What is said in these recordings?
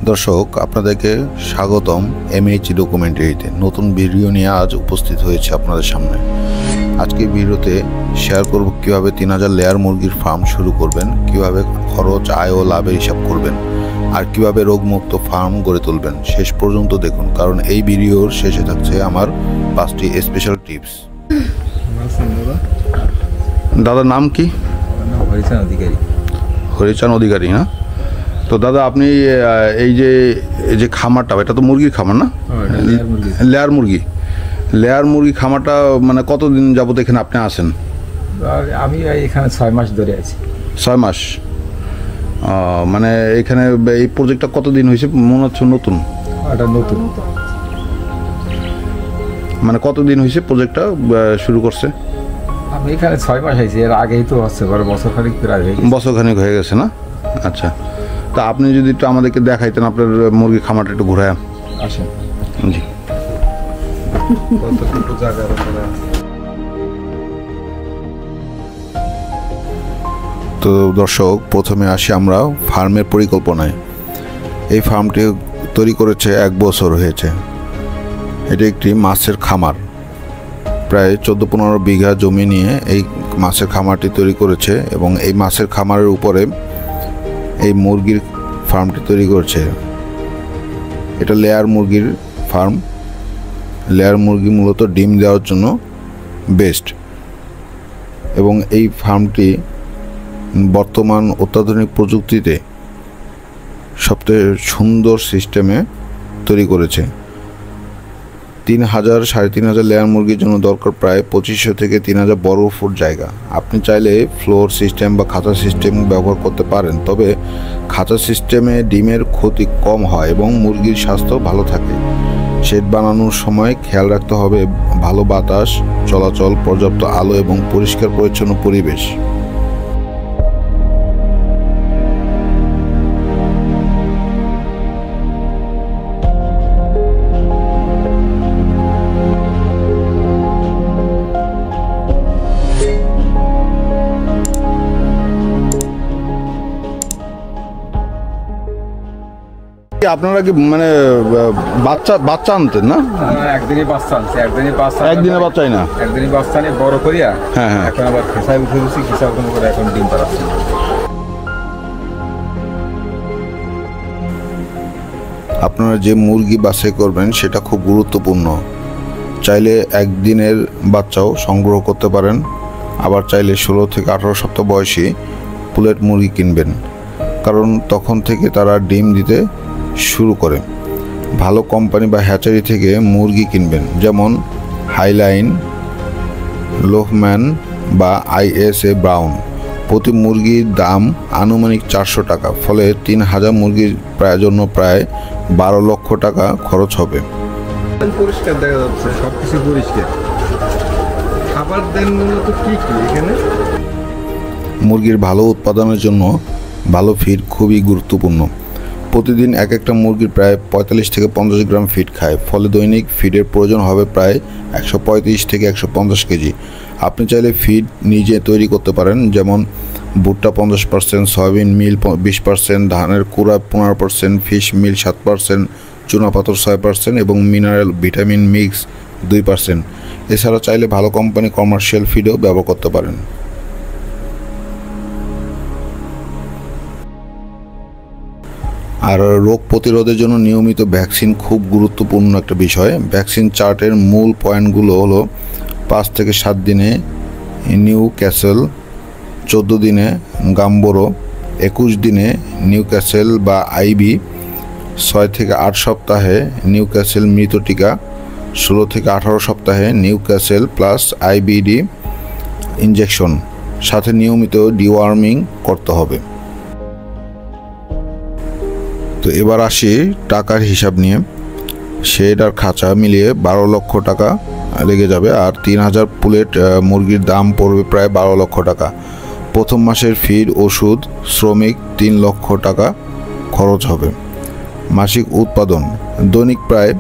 দর্শক আপনাদেরকে স্বাগতম এমএইচ ডকুমেন্টারিতে নতুন ভিডিও নিয়ে আজ উপস্থিত হয়েছে আপনাদের সামনে। আজকে ভিডিওতে শেয়ার করব কিভাবে 3000 লেয়ার মুরগির ফার্ম শুরু করবেন, কিভাবে খরচ আয় ও লাভের হিসাব করবেন আর কিভাবে রোগমুক্ত ফার্ম গড়ে তুলবেন। শেষ পর্যন্ত দেখুন, কারণ এই ভিডিওর শেষে থাকছে আমার 5টি স্পেশাল টিপস। দাদার নাম কি? হরিচাঁদ অধিকারী। হরিচাঁদ অধিকারী না? তো দাদা আপনি এই যে খামারটা, এটা তো মুরগির খামার না? লেয়ার মুরগি খামারটা মানে কতদিন যাবত এখানে আপনি আছেন? আমি এখানে 6 মাস ধরে আছি। 6 মাস? মানে এখানে এই প্রজেক্টটা কতদিন হয়েছে মনে হচ্ছে? নতুন? এটা নতুন। মানে কতদিন হয়েছে প্রজেক্টটা শুরু করছে? আমি এখানে 6 মাস হয়েছে, এর আগেই তো হচ্ছে বছরখানিক প্রায় হয়ে গেছে। বছরখানিক হয়ে গেছে না? আচ্ছা, তা আপনি যদি একটু আমাদেরকে দেখাইতেন আপনার মুরগি খামারটা একটু ঘুরে আসেন। জি। কতটুকু জায়গা তো দর্শক, প্রথমে আসি আমরা ফার্মের পরিকল্পনায়। এই ফার্মটি তৈরি করেছে 1 বছর হয়েছে। এটি একটি মাছের খামার, প্রায় 14-15 বিঘা জমি নিয়ে এই মাছের খামারটি তৈরি করেছে এবং এই মাছের খামারের উপরে এই মুরগির ফার্মটি তৈরি করছে। এটা লেয়ার মুরগির ফার্ম। লেয়ার মুরগি মূলত ডিম দেওয়ার জন্য বেস্ট, এবং এই ফার্মটি বর্তমান অত্যাধুনিক প্রযুক্তিতে সবচেয়ে সুন্দর সিস্টেমে তৈরি করেছে। 3,000-3,500 লেয়ার মুরগির জন্য দরকার প্রায় 2500 থেকে 3000 বর্গফুট জায়গা। আপনি চাইলে ফ্লোর সিস্টেম বা খাঁচা সিস্টেম ব্যবহার করতে পারেন, তবে খাঁচা সিস্টেমে ডিমের ক্ষতি কম হয় এবং মুরগির স্বাস্থ্য ভালো থাকে। শেড বানানোর সময় খেয়াল রাখতে হবে ভালো বাতাস চলাচল, পর্যাপ্ত আলো এবং পরিষ্কার পরিচ্ছন্ন পরিবেশ। আপনারা কি মানে বাচ্চা আনতেন না? একদিনই বাচ্চা আনছে, একদিনে বাচ্চাই না, একদিনই বাচ্চা নিয়ে বড় করিয়া হ্যাঁ এখন আবার খেসায় উঠে দিচ্ছি, খেসা ওখানে করে এখন ডিম পাড়াচ্ছে। আপনারা যে মুরগি বাছাই করবেন সেটা খুব গুরুত্বপূর্ণ। চাইলে একদিনের বাচ্চাও সংগ্রহ করতে পারেন, আবার চাইলে 16 থেকে 18 সপ্তাহ বয়সী পুলেট মুরগি কিনবেন, কারণ তখন থেকে তারা ডিম দিতে শুরু করে। ভালো কোম্পানি বা হ্যাচারি থেকে মুরগি কিনবেন, যেমন হাইলাইন, লোহম্যান বা ISA ব্রাউন। প্রতি মুরগির দাম আনুমানিক 400 টাকা, ফলে 3000 মুরগির জন্য প্রায় 12 লক্ষ টাকা খরচ হবে। পরিষ্কার দেখা যাচ্ছে, সবকিছু পরিষ্কার। খাবার দেন মূলত কি এখানে? মুরগির ভালো উৎপাদনের জন্য ভালো ফিড খুবই গুরুত্বপূর্ণ। প্রতিদিন একটা মুরগির প্রায় 45 থেকে 50 গ্রাম ফিড খায়, ফলে দৈনিক ফিডের প্রয়োজন হবে প্রায় 135 থেকে 150 কেজি। আপনি চাইলে ফিড নিজে তৈরি করতে পারেন, যেমন ভুট্টা 50%, সয়াবিন মিল 20%, ধানের কুড়া 15%, ফিশ মিল 7%, চুনাপাথর 6% এবং মিনারেল ভিটামিন মিক্স 2%। এছাড়া চাইলে ভালো কোম্পানি কমার্শিয়াল ফিডও ব্যবহার করতে পারেন। আর রোগ প্রতিরোধের জন্য নিয়মিত ভ্যাকসিন খুব গুরুত্বপূর্ণ একটা বিষয়। ভ্যাকসিন চার্টের মূল পয়েন্টগুলো হলো 5 থেকে 7 দিনে নিউ ক্যাসেল, 14 দিনে গাম্বোরো, 21 দিনে নিউ ক্যাসেল বা IB, 6 থেকে 8 সপ্তাহে নিউ ক্যাসেল মৃত টিকা, 16 থেকে 18 সপ্তাহে new castle plus IBD injection, সাথে নিয়মিত ডিওয়ার্মিং করতে হবে। তো এবার আসি টাকার হিসাব নিয়ে। শেড আর খাঁচা মিলিয়ে 12 লক্ষ টাকা লেগে যাবে, আর 3000 পুলেট মুরগির দাম পড়বে প্রায় 12 লক্ষ টাকা। প্রথম মাসের ফিড, ওষুধ, শ্রমিক 3 লক্ষ টাকা খরচ হবে। মাসিক উৎপাদন দৈনিক প্রায়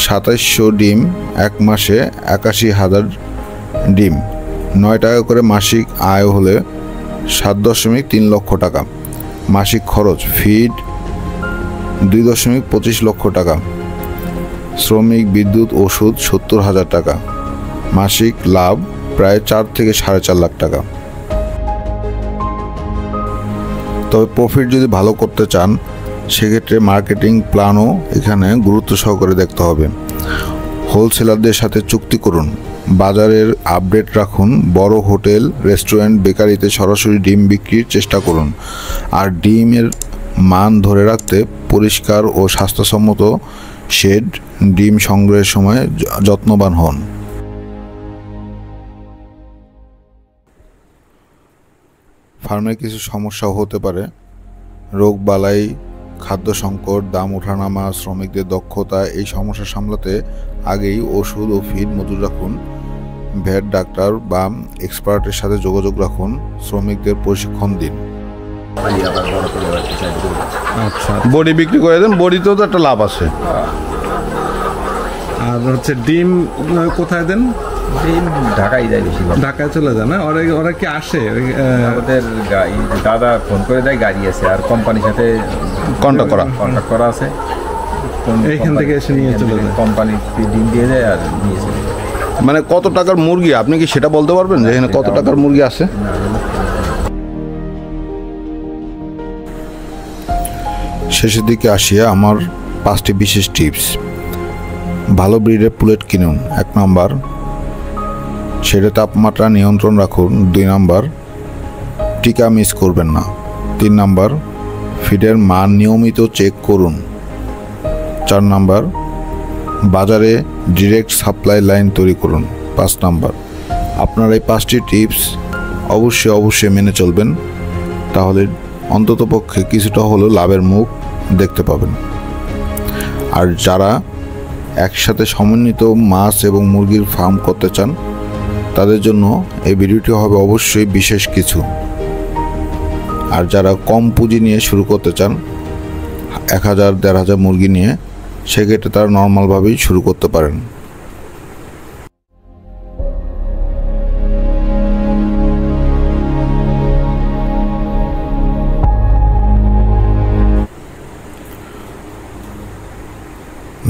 2700 ডিম, 1 মাসে 81,000 ডিম, 9 টাকা করে মাসিক আয় হলে 7.3 লক্ষ টাকা। মাসিক খরচ ফিড 2.25 লক্ষ টাকা। শ্রমিক, বিদ্যুৎ, ওষুধ 70,000 টাকা। মাসিক লাভ প্রায় 4 থেকে 4.5 লাখ টাকা। তবে প্রফিট যদি ভালো করতে চান সেক্ষেত্রে মার্কেটিং প্ল্যানও এখানে গুরুত্ব সহকারে দেখতে হবে। হোলসেলারদের সাথে চুক্তি করুন, বাজারের আপডেট রাখুন, বড় হোটেল, রেস্টুরেন্ট, বেকারিতে সরাসরি ডিম বিক্রির চেষ্টা করুন। আর ডিমের মান ধরে রাখতে পরিষ্কার ও স্বাস্থ্যসম্মত শেড ডিম সংগ্রহের সময় যত্নবান হন। ফার্মে কিছু সমস্যাও হতে পারে, রোগবালাই, খাদ্য সংকট, দাম ওঠানামা, শ্রমিকদের দক্ষতা। এই সমস্যা সামলাতে আগেই ওষুধ ও ফিড মজুদ রাখুন। ভেট ডাক্তার বা এক্সপার্টের সাথে যোগাযোগ রাখুন। শ্রমিকদের প্রশিক্ষণ দিন। আচ্ছা, বডি বিক্রি করে দেন, বডিতেও তো একটা লাভ আছে। আর হচ্ছে ডিম কোথায় দেন? ডিম ঢাকায় যায় বেশি। ঢাকায় চলে যায় না? ওরা কি আসে? আমাদের দাদা ফোন করে দেয়, গাড়ি আছে আর কোম্পানির সাথে কন্ট্যাক্ট করা আছে। এইখান থেকে এসে নিয়ে চলে যায়, কোম্পানি ডিম দিয়ে যায় আর নিয়ে চলে যায়। মানে কত টাকার মুরগি আপনি কি সেটা বলতে পারবেন যে এখানে কত টাকার মুরগি আছে? শেষের দিকে আসিয়া আমার 5টি বিশেষ টিপস। ভালো ব্রিডের পুলেট কিনুন। 1 নম্বর, সেটা তাপমাত্রা নিয়ন্ত্রণ রাখুন। 2 নম্বর, টিকা মিস করবেন না। 3 নম্বর, ফিডের মান নিয়মিত চেক করুন। 4 নম্বর, বাজারে ডিরেক্ট সাপ্লাই লাইন তৈরি করুন। 5 নম্বর, আপনার এই 5টি টিপস অবশ্যই মেনে চলবেন, তাহলে অন্ততপক্ষে কিছুটা হলেও লাভের মুখ দেখতে পাবেন। আর যারা একসাথে সমন্বিত মাছ এবং মুরগির ফার্ম করতে চান তাদের জন্য এই ভিডিওটি হবে অবশ্যই বিশেষ কিছু। আর যারা কম পুঁজি নিয়ে শুরু করতে চান 1000-1500 মুরগি নিয়ে, সেক্ষেত্রে তারা নর্মালভাবেই শুরু করতে পারেন।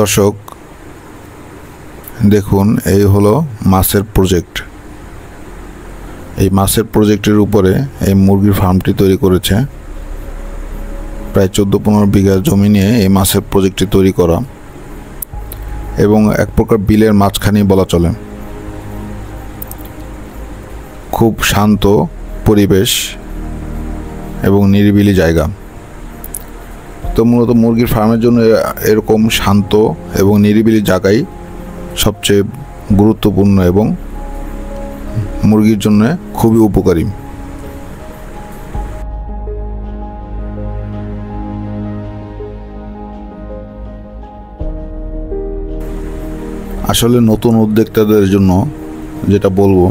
দর্শক দেখুন, এই হলো মাছের প্রজেক্ট। এই মাছের প্রজেক্টের উপরে এই মুরগির ফার্মটি তৈরি করেছে। প্রায় 14-15 বিঘা জমি নিয়ে এই মাছের প্রজেক্টটি তৈরি করা, এবং এক প্রকার বিলের মাঝখানেই বলা চলে। খুব শান্ত পরিবেশ এবং নিরিবিলি জায়গা। তো মূলত মুরগির ফার্মের জন্য এরকম শান্ত এবং নিরিবিলি জায়গায় সবচেয়ে গুরুত্বপূর্ণ এবং মুরগির জন্য খুবই উপকারী। আসলে নতুন উদ্যোক্তাদের জন্য যেটা বলবো,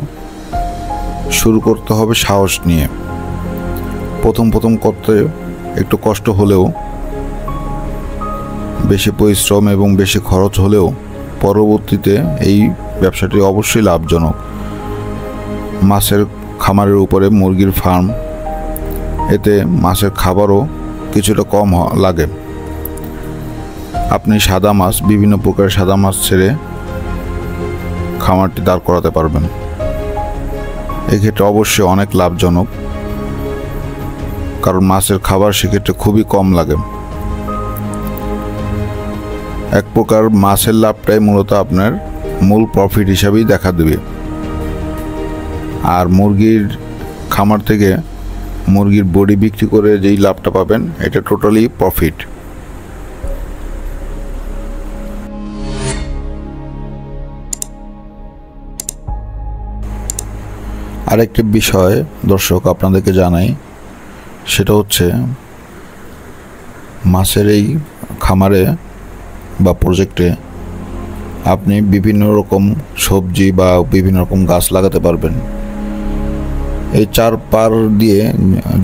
শুরু করতে হবে সাহস নিয়ে। প্রথম করতে একটু কষ্ট হলেও, বেশি পরিশ্রম এবং বেশি খরচ হলেও পরবর্তীতে এই ব্যবসাটি অবশ্যই লাভজনক। মাছের খামারের উপরে মুরগির ফার্ম, এতে মাছের খাবারও কিছুটা কম লাগে। আপনি সাদা মাছ, বিভিন্ন প্রকারের সাদা মাছ ছেড়ে খামারটি দাঁড় করাতে পারবেন। এক্ষেত্রে অবশ্যই অনেক লাভজনক, কারণ মাছের খাবার সেক্ষেত্রে খুবই কম লাগে। এক প্রকার মাছের লাভটাই মূলত আপনার মূল প্রফিট হিসাবেই দেখা দেবে। আর মুরগির খামার থেকে মুরগির বডি বিক্রি করে যেই লাভটা পাবেন, এটা টোটালি প্রফিট। আরেকটি বিষয় দর্শক আপনাদেরকে জানাই, সেটা হচ্ছে মাছের এই খামারে বা প্রজেক্টে আপনি বিভিন্ন রকম সবজি বা বিভিন্ন রকম গাছ লাগাতে পারবেন। এই চারপার দিয়ে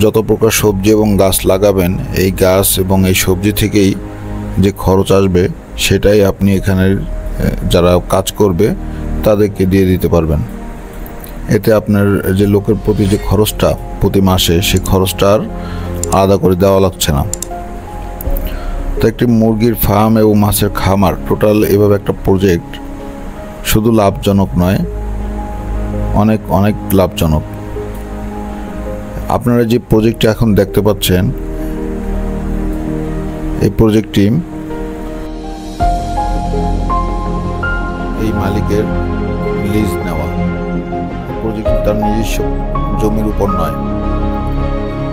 যত প্রকার সবজি এবং গাছ লাগাবেন, এই গাছ এবং এই সবজি থেকেই যে খরচ আসবে সেটাই আপনি এখানের যারা কাজ করবে তাদেরকে দিয়ে দিতে পারবেন। এতে আপনার যে লোকের প্রতি যে খরচটা প্রতি মাসে, সেই খরচটা আর আলাদা করে দেওয়া লাগছে না। তো একটি মুরগির ফার্ম এবং মাছের খামার টোটাল এভাবে একটা প্রজেক্ট শুধু লাভজনক নয়, অনেক অনেক লাভজনক। আপনারা যে প্রজেক্টটি এখন দেখতে পাচ্ছেন, এই প্রজেক্টটি এই মালিকের লিজ নেওয়া। প্রজেক্টটি তার নিজস্ব জমির উপর নয়,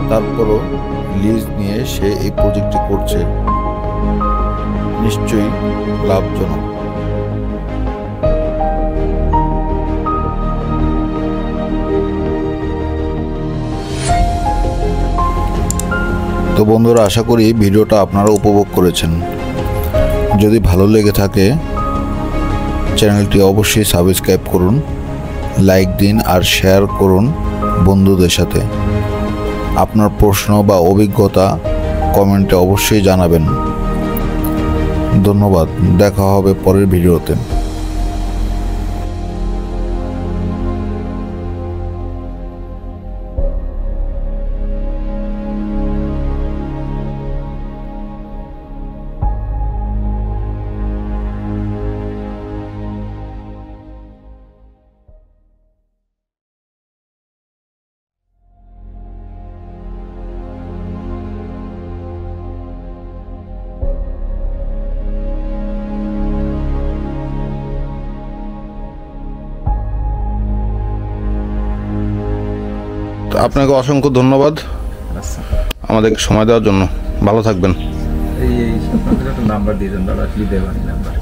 তারপরও লিজ নিয়ে সে এই প্রজেক্টটি করছে, নিশ্চয়ই লাভজনক। তো বন্ধুরা, আশা করি ভিডিওটা আপনারা উপভোগ করেছেন। যদি ভালো লেগে থাকে চ্যানেলটি অবশ্যই সাবস্ক্রাইব করুন, লাইক দিন আর শেয়ার করুন বন্ধুদের সাথে। আপনার প্রশ্ন বা অভিজ্ঞতা কমেন্টে অবশ্যই জানাবেন। ধন্যবাদ, দেখা হবে পরের ভিডিওতে। আপনাকে অসংখ্য ধন্যবাদ আচ্ছা, আমাদেরকে সময় দেওয়ার জন্য। ভালো থাকবেন। এই আপনাদের একটা নাম্বার দিয়ে দেন দাদা, কি দেবেন নাম্বার?